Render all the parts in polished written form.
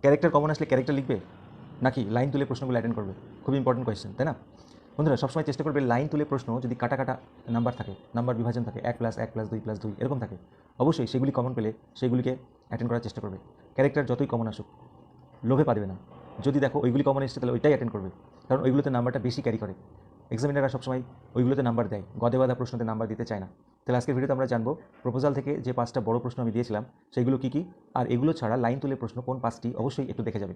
Character common আসলে character লিখবে নাকি লাইন তুলে প্রশ্নগুলো অ্যাটেন্ড করবে? খুব ইম্পর্টেন্ট কোয়েশ্চেন, তাই না? বন্ধুরা সবসময় চেষ্টা করবে লাইন তুলে প্রশ্ন যদি কাটা কাটা নাম্বার থাকে, নাম্বার বিভাজন থাকে 1+1+2+2 এরকম থাকে, অবশ্যই সেগুলি কমন পেলে সেগুলিকে অ্যাটেন্ড করার চেষ্টা করবে। ক্যারেক্টার যতই কমন আসুক লোভে পারবে না। যদি দেখো ওইগুলি কমন এসেছে তাহলে ওইটাই অ্যাটেন্ড করবে, কারণ ওইগুলোতে নাম্বারটা বেশি ক্যারি করে। এক্সামিনাররা সবসময় ওইগুলোতে নাম্বার দেয়, গদে বাঁধা প্রশ্নতে নাম্বার দিতে চায় না। তাহলে আজকের ভিডিওতে আমরা জানবো প্রপোজাল থেকে যে 5টা বড় প্রশ্ন আমি দিয়েছিলাম সেগুলো কী কী, আর এগুলো ছাড়া লাইন তুলে প্রশ্ন কোন 5টি অবশ্যই একটু দেখে যাবে।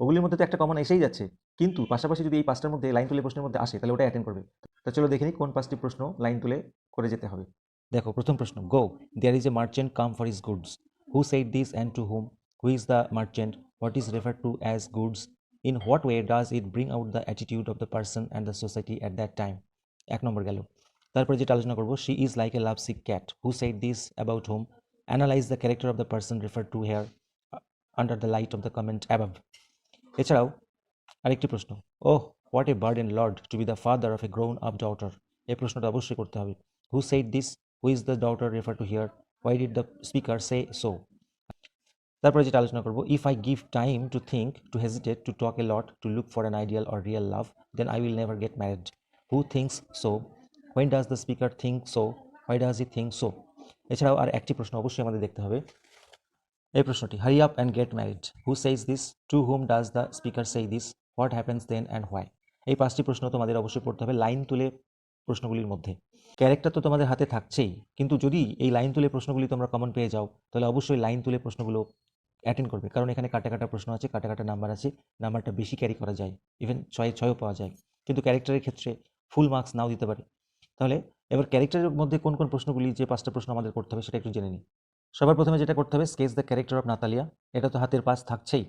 ওগুলির মধ্যে তো একটা কমন এসেই যাচ্ছে, কিন্তু পাশাপাশি যদি এই 5টার মধ্যে লাইন তুলে প্রশ্নের মধ্যে আসে তাহলে ওটাই অ্যাটেন্ড করবে। তো চলো দেখে নিই কোন 5টি প্রশ্ন লাইন তুলে করে যেতে হবে। দেখো প্রথম প্রশ্ন, go there is a merchant come for his goods, who said this and to whom, who is the merchant, what is refer to as goods, in what way does it bring out the attitude of the person and the society at that time. 1 number গেল। তারপরে যেটা আলোচনা করবো, she is like a love sick cat, who said this about whom, analyze the character of the person refer to here under the light of the comment above. এছাড়াও আরেকটি প্রশ্ন, oh what a burden lord to be the father of a grown up daughter. এই প্রশ্নটা অবশ্যই করতে হবে। Who said this, who is the daughter refer to here, why did the speaker say so. তারপরে যেটা আলোচনা করবো, if I give time to think, to hesitate, to talk a lot, to look for an ideal or real love, then I will never get married. Who thinks so, when does the speaker think so, why does he think so. এছাড়াও আর একটি প্রশ্ন অবশ্যই আমাদের দেখতে হবে, এই প্রশ্নটি, hurry up and get married, who says this, to whom does the speaker say this, what happens then and why. এই 5টি প্রশ্ন তোমাদের অবশ্যই পড়তে হবে লাইন তুলে প্রশ্নগুলির মধ্যে। ক্যারেক্টার তো তোমাদের হাতে থাকছেই, কিন্তু যদি এই লাইন তুলে প্রশ্নগুলি তোমরা কমন পেয়ে যাও তাহলে অবশ্যই লাইন তুলে প্রশ্নগুলো অ্যাটেন্ড করবে, কারণ এখানে কাটা কাটা প্রশ্ন আছে, কাটা কাটা নাম্বার আছে, নাম্বারটা বেশি ক্যারি করা যায়, ইভেন 6-6ও পাওয়া যায়, কিন্তু ক্যারেক্টারের ক্ষেত্রে ফুল মার্কস নাও দিতে পারে। তাহলে এবার ক্যারেক্টারের মধ্যে কোন কোন প্রশ্নগুলি, যে 5টা প্রশ্ন আমাদের করতে হবে সেটা একটু জেনে নিই। সবার প্রথমে যেটা করতে হবে, sketch the character of Natalia, এটা তো হাতের পাশ থাকছেই।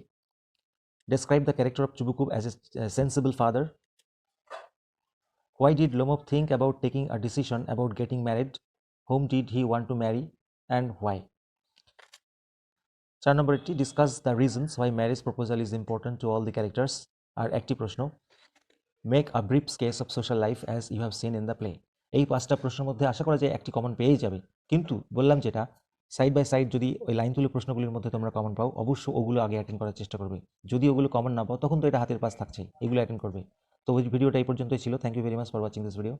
Describe the character of Chubukov as a sensible father. Why did Lomov think about taking a decision about getting married, whom did he want to marry and why. 4 number একটি, discuss the reasons why marriage proposal is important to all the characters. আর একটি প্রশ্ন, make a brief sketch of social life as you have seen in the play. এই 5টা প্রশ্নের মধ্যে আশা করা যায় একটি কমন পেয়েই যাবে, কিন্তু বললাম যেটা, সাইড বাই সাইড যদি ওই লাইন তুলে প্রশ্নগুলির মধ্যে তোমরা কমন পাও অবশ্যই ওগুলো আগে অ্যাটেন্ড করার চেষ্টা করবে। যদি ওগুলো কমন না পাও তখন তো এটা হাতের পাশ থাকছে, এগুলো অ্যাটেন্ড করবে। তো ওই ভিডিওটা এই পর্যন্তই ছিল। Thank you very much for watching this video.